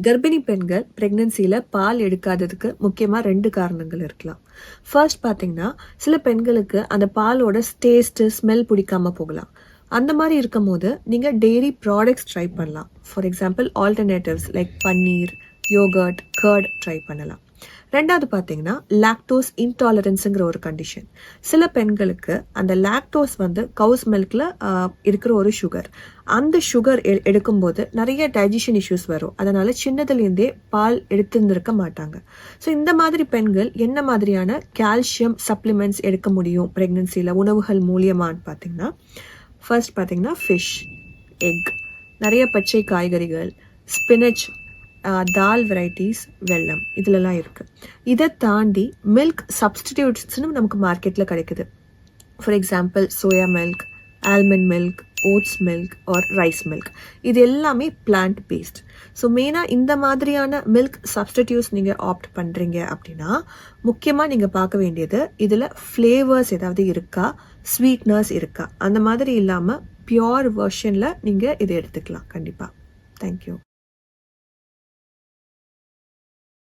கர்ப்பிணி பெண்கள் பிரெக்னன்சியில் பால் எடுக்காததுக்கு முக்கியமாக 2 காரணங்கள் இருக்கலாம். ஃபர்ஸ்ட் பார்த்தீங்கன்னா, சில பெண்களுக்கு அந்த பாலோட டேஸ்ட்டு, ஸ்மெல் பிடிக்காம போகலாம். அந்த மாதிரி இருக்கும்போது நீங்கள் டெய்ரி ப்ராடக்ட்ஸ் ட்ரை பண்ணலாம். For example alternatives like paneer, yogurt, curd try பண்ணலாம். ரெண்டாவது பார்த்தீங்கன்னா, லாக்டோஸ் இன்டாலரன்ஸுங்கிற ஒரு கண்டிஷன். சில பெண்களுக்கு அந்த லாக்டோஸ் கவுஸ் மில்கில் இருக்கிற ஒரு சுகர். அந்த சுகர் எடுக்கும்போது நிறைய டைஜஷன் இஷ்யூஸ் வரும். அதனால் சின்னதுலேருந்தே பால் எடுத்துருந்துருக்க மாட்டாங்க. ஸோ இந்த மாதிரி பெண்கள் என்ன மாதிரியான கால்சியம் சப்ளிமெண்ட்ஸ் எடுக்க முடியும் ப்ரெக்னென்சியில் உணவுகள் மூலியமானு பார்த்தீங்கன்னா, ஃபர்ஸ்ட் பார்த்தீங்கன்னா ஃபிஷ், எக், நிறைய பச்சை காய்கறிகள், ஸ்பினச், தால் வெரைட்டிஸ், வெல்லம் இதிலலாம் இருக்குது. இதை தாண்டி மில்க் சப்ஸ்டிடியூட்ஸ்னு நமக்கு மார்க்கெட்டில் கிடைக்குது. For example soya milk, almond milk, oats milk or rice milk. இது எல்லாமே பிளான்ட் பேஸ்ட். ஸோ மெயினாக இந்த மாதிரியான மில்க் சப்ஸ்டிடியூட்ஸ் நீங்கள் ஆப்ட் பண்ணுறீங்க அப்படின்னா, முக்கியமாக நீங்கள் பார்க்க வேண்டியது இதில் ஃப்ளேவர்ஸ் ஏதாவது இருக்கா, ஸ்வீட்னஸ் இருக்கா. அந்த மாதிரி இல்லாமல் பியோர் வெர்ஷனில் நீங்கள் இதை எடுத்துக்கலாம் கண்டிப்பாக. தேங்க்யூ.